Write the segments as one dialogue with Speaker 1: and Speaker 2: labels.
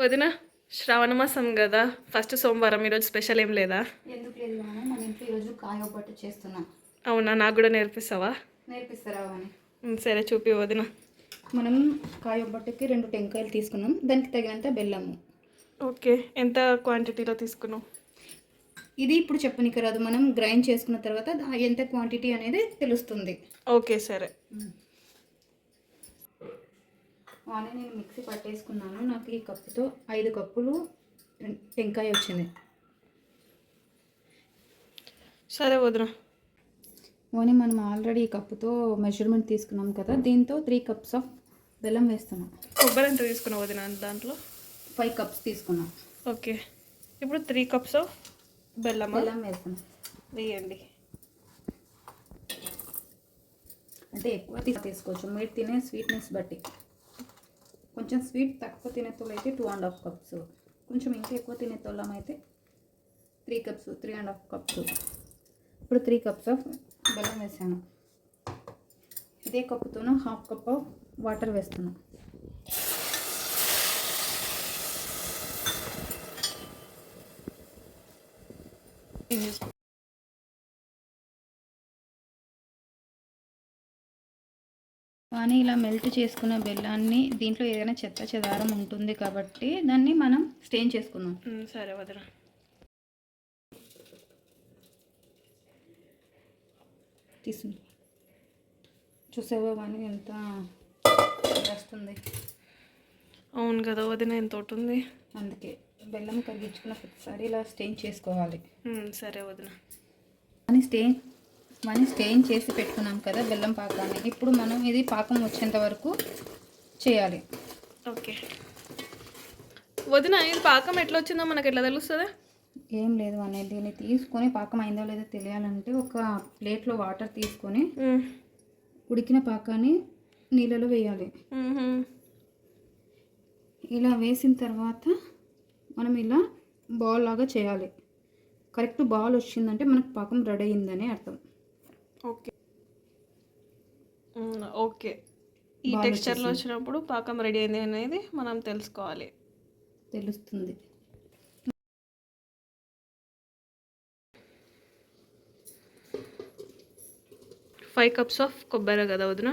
Speaker 1: వదిన శ్రావణ మాసం కదా, ఫస్ట్ సోమవారం. ఈరోజు స్పెషల్ ఏం లేదా?
Speaker 2: ఎందుకు లేదు వాన, మన ఇంట్లో ఈరోజు కాయ ఒబ్బట్టు చేస్తున్నాం.
Speaker 1: అవునా, నాకు కూడా నేర్పిస్తావా?
Speaker 2: నేర్పిస్తారా వాని?
Speaker 1: సరే చూపి వదిన.
Speaker 2: మనం కాయ ఒబ్బట్టుకి 2 టెంకాయలు తీసుకున్నాం, దానికి తగినంత బెల్లము.
Speaker 1: ఓకే, ఎంత క్వాంటిటీలో తీసుకున్నావు?
Speaker 2: ఇది ఇప్పుడు చెప్పనీకి రాదు, మనం గ్రైండ్ చేసుకున్న తర్వాత ఎంత క్వాంటిటీ అనేది తెలుస్తుంది.
Speaker 1: ఓకే సరే.
Speaker 2: వాని నేను మిక్సీ పట్టేసుకున్నాను. నాకు ఈ కప్పుతో 5 కప్పులు టెంకాయ వచ్చింది.
Speaker 1: సరే వదిన.
Speaker 2: వాని మనం ఆల్రెడీ ఈ కప్పుతో మెజర్మెంట్ తీసుకున్నాం కదా, దీంతో 3 కప్స్ ఆఫ్ బెల్లం వేస్తున్నాం.
Speaker 1: కొబ్బరి ఎంత తీసుకున్నావు వదిన? దాంట్లో
Speaker 2: 5 కప్స్ తీసుకున్నాం.
Speaker 1: ఓకే, ఇప్పుడు 3 కప్స్ ఆఫ్ బెల్లం
Speaker 2: వేస్తున్నాం.
Speaker 1: వేయండి.
Speaker 2: అంటే ఎక్కువ తీసుకోవచ్చు, మీరు తినే స్వీట్నెస్ బట్టి. కొంచెం స్వీట్ తక్కువ తినేతోళ్ళు అయితే 2.5 కప్స్, కొంచెం ఇంకా ఎక్కువ తినేతోళ్ళం అయితే 3 కప్స్, 3.5 కప్స్. ఇప్పుడు 3 కప్స్ ఆఫ్ బెల్లం వేసాను. ఇదే కప్పుతోనూ 1/2 కప్ ఆఫ్ వాటర్ వేస్తున్నాను. కానీ ఇలా మెల్ట్ చేసుకున్న బెల్లాన్ని దీంట్లో ఏదైనా చెత్త చెదారం ఉంటుంది కాబట్టి దాన్ని మనం స్టెయిన్ చేసుకుందాం.
Speaker 1: సరే వదిన.
Speaker 2: తీసుకుంది చూసావా కానీ ఎంత వస్తుంది?
Speaker 1: అవును కదా వదిన, ఎంత ఉంటుంది.
Speaker 2: అందుకే బెల్లం కరిగించుకున్న ప్రతిసారి ఇలా స్టెయిన్ చేసుకోవాలి.
Speaker 1: సరే వదిన.
Speaker 2: మనం స్టెయిన్ చేసి పెట్టుకున్నాం కదా బెల్లం పాకాన్ని, ఇప్పుడు మనం ఇది పాకం వచ్చేంత వరకు చేయాలి.
Speaker 1: ఓకే వదిన, ఇది పాకం ఎట్లా వచ్చిందో మనకు ఎట్లా తెలుస్తుంది?
Speaker 2: ఏం లేదు అనేది, దీన్ని తీసుకొని పాకం అయిందో లేదో తెలియాలంటే ఒక ప్లేట్లో వాటర్ తీసుకొని ఉడికిన పాకాన్ని నీళ్ళలో వేయాలి. ఇలా వేసిన తర్వాత మనం ఇలా బాల్ లాగా చేయాలి. కరెక్ట్ బాల్ వచ్చిందంటే మనకు పాకం రెడీ అయిందని అర్థం.
Speaker 1: ఓకే ఓకే, ఈ టెక్స్చర్లో వచ్చినప్పుడు పాకం రెడీ అయింది అనేది మనం
Speaker 2: తెలుస్తుంది.
Speaker 1: 5 కప్స్ ఆఫ్ కొబ్బరి కదా వదిన?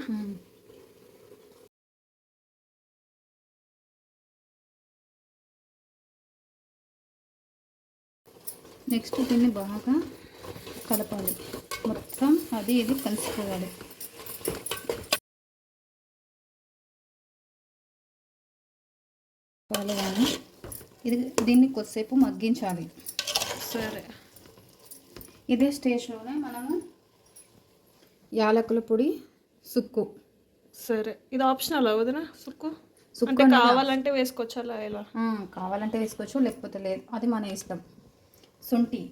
Speaker 2: నెక్స్ట్ దీన్ని బాగా కలపాలి, మొత్తం అది ఇది కలిసిపోవాలి. కానీ దీన్ని కొద్దిసేపు మగ్గించాలి.
Speaker 1: సరే.
Speaker 2: ఇదే స్టేజ్లోనే మనము యాలకుల పొడి, సుక్కు.
Speaker 1: సరే, ఇది ఆప్షనల్ వదిన? సుక్కు అంటే కావాలంటే వేసుకోవచ్చా? ఎలా
Speaker 2: కావాలంటే వేసుకోవచ్చు, లేకపోతే లేదు, అది మన ఇష్టం. శొంఠి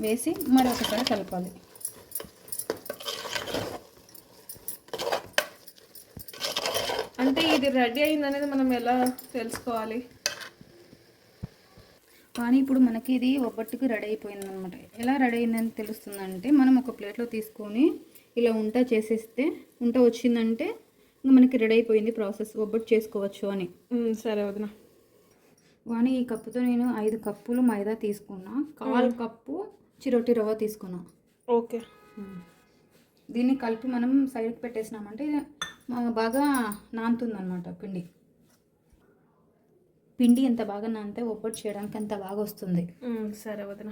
Speaker 2: వేసి మరొకసారి కలపాలి.
Speaker 1: అంటే ఇది రెడీ అయింది అనేది మనం ఎలా తెలుసుకోవాలి?
Speaker 2: కానీ ఇప్పుడు మనకి ఇది ఒబ్బట్టుకు రెడీ అయిపోయింది అనమాట. ఎలా రెడీ అయిందని తెలుస్తుందంటే, మనం ఒక ప్లేట్లో తీసుకొని ఇలా ఉంట చేసేస్తే, ఉంట వచ్చిందంటే ఇంకా మనకి రెడీ అయిపోయింది ప్రాసెస్, ఒబ్బట్టు చేసుకోవచ్చు అని.
Speaker 1: సరే వదిన.
Speaker 2: కానీ ఈ కప్పుతో నేను 5 కప్పులు మైదా తీసుకున్నా, 1/4 కప్పు చిరోటి రవ్వ తీసుకున్నా.
Speaker 1: ఓకే,
Speaker 2: దీన్ని కలిపి మనం సైడ్కి పెట్టేసినామంటే బాగా నానుతుంది అనమాట. పిండి ఎంత బాగా నానితే ఒబ్బట్టు చేయడానికి అంత బాగా వస్తుంది.
Speaker 1: సరే వదిన.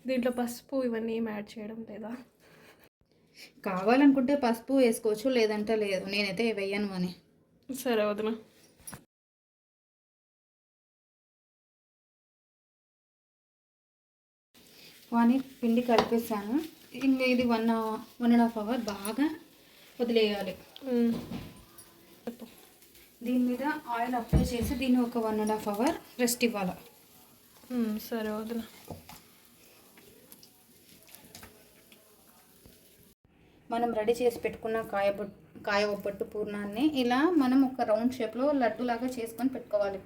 Speaker 1: దీంట్లో పసుపు ఇవన్నీ ఏం యాడ్ చేయడం లేదా?
Speaker 2: కావాలనుకుంటే పసుపు వేసుకోవచ్చు, లేదంటే లేదు, నేనైతే వేయను అని.
Speaker 1: సరే వదిన.
Speaker 2: కానీ పిండి కలిపేసాను. ఇంకా ఇది 1.5 అవర్ బాగా వదిలేయాలి. దీని మీద ఆయిల్ అప్లై చేసి దీన్ని ఒక 1.5 అవర్ రెస్ట్ ఇవ్వాలి.
Speaker 1: సరే వదిన.
Speaker 2: మనం రెడీ చేసి పెట్టుకున్న కాయ ఒబ్బట్టు పూర్ణాన్ని ఇలా మనం ఒక రౌండ్ షేప్లో లడ్డులాగా చేసుకొని పెట్టుకోవాలి.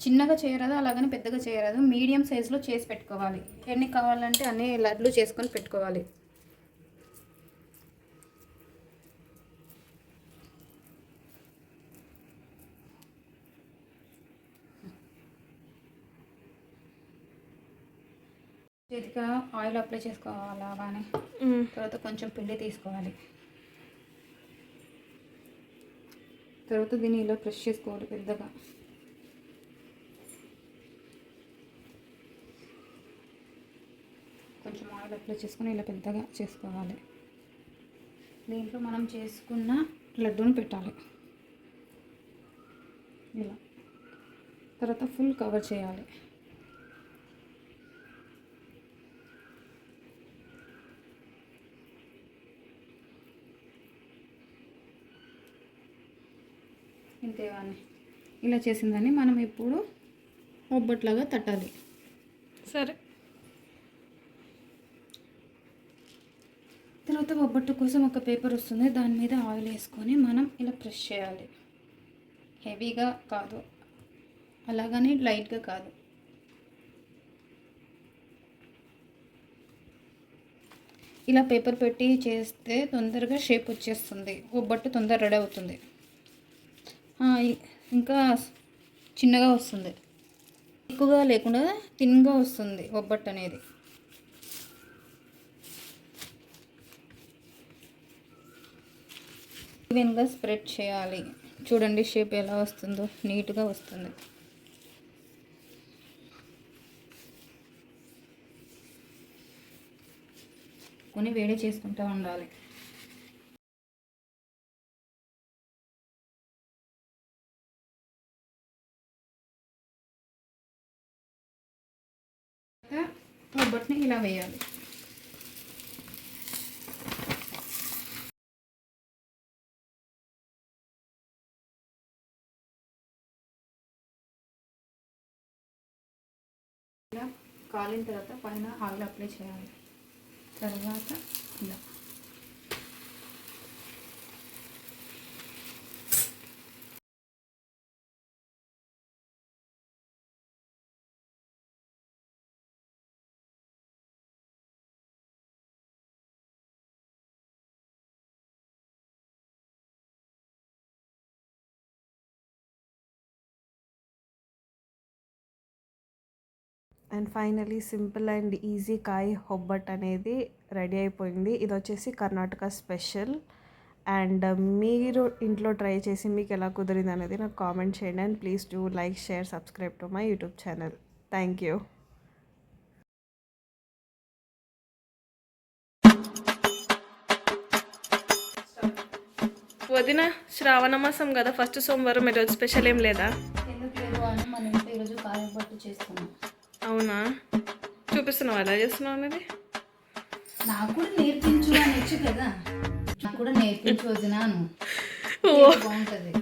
Speaker 2: చిన్నగా చేయరాదు, అలాగని పెద్దగా చేయరాదు, మీడియం సైజులో చేసి పెట్టుకోవాలి. ఎన్ని కావాలంటే అన్ని లడ్లు చేసుకొని పెట్టుకోవాలి. చేతికి ఆయిల్ అప్లై చేసుకోవాలి అలానే. తర్వాత కొంచెం పిండి తీసుకోవాలి. తర్వాత దీన్ని ఇలా ప్రెస్ చేసుకోవాలి పెద్దగా. కొంచెం ఆయిల్ అప్లై చేసుకొని ఇలా పెద్దగా చేసుకోవాలి. దీంట్లో మనం చేసుకున్న లడ్డూని పెట్టాలి ఇలా. తర్వాత ఫుల్ కవర్ చేయాలి. ఇంతేవాన్ని ఇలా చేసిందని మనం ఇప్పుడు ఒబ్బట్లాగా తట్టాలి.
Speaker 1: సరే.
Speaker 2: తర్వాత ఒబ్బట్టు కోసం ఒక పేపర్ వస్తుంది, దాని మీద ఆయిల్ వేసుకొని మనం ఇలా ప్రెస్ చేయాలి. హెవీగా కాదు, అలాగని లైట్గా కాదు. ఇలా పేపర్ పెట్టి చేస్తే తొందరగా షేప్ వచ్చేస్తుంది, ఒబ్బట్టు తొందర రెడీ అవుతుంది. ఇంకా చిన్నగా వస్తుంది, ఎక్కువగా లేకుండా థిన్గా వస్తుంది ఒబ్బట్టు అనేది. ఈవెన్గా స్ప్రెడ్ చేయాలి. చూడండి షేప్ ఎలా వస్తుందో, నీట్గా వస్తుంది. కొన్ని వేడి చేసుకుంటూ ఉండాలి. ఒబ్బట్ని ఇలా వేయాలి. ఇలా కాలిన తర్వాత పైన ఆయిల్ అప్లై చేయాలి. తర్వాత ఇలా
Speaker 1: and finally simple and easy కాయ్ ఒబ్బట్ అనేది రెడీ అయిపోయింది. ఇది వచ్చేసి కర్ణాటక స్పెషల్. అండ్ మీరు ఇంట్లో ట్రై చేసి మీకు ఎలా కుదిరింది అనేది నాకు కామెంట్ చేయండి. And please do like, share, subscribe to my YouTube channel. Thank you. వదిన, శ్రావణ మాసం కదా, ఫస్ట్ సోమవారం ఈరోజు స్పెషల్ ఏం లేదా?
Speaker 2: ఎందుకు లేదు అని మన ఇంట్లో ఈరోజు కాయ ఒబ్బట్టు చేసుకున్నాం.
Speaker 1: అవునా? చూపిస్తున్నావు ఎలా చేస్తున్నావు అనేది?
Speaker 2: నాకు కూడా నేర్పించు అనొచ్చు కదా. నాకు కూడా నేర్పించు వదినాను, బాగుంటుంది.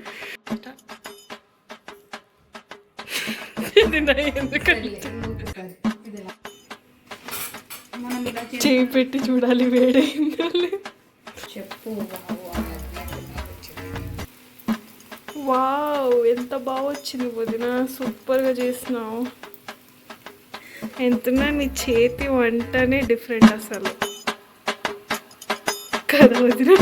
Speaker 2: మనం ఇలా
Speaker 1: చేయి పెట్టి చూడాలి వేడైందో
Speaker 2: చెప్పు.
Speaker 1: వావ్, ఎంత బాగా వచ్చింది వదిన, సూపర్గా చేసినావు. ఎంతున్నా నీ చేతి వంటనే డిఫరెంట్ అసలు కదా వదిన.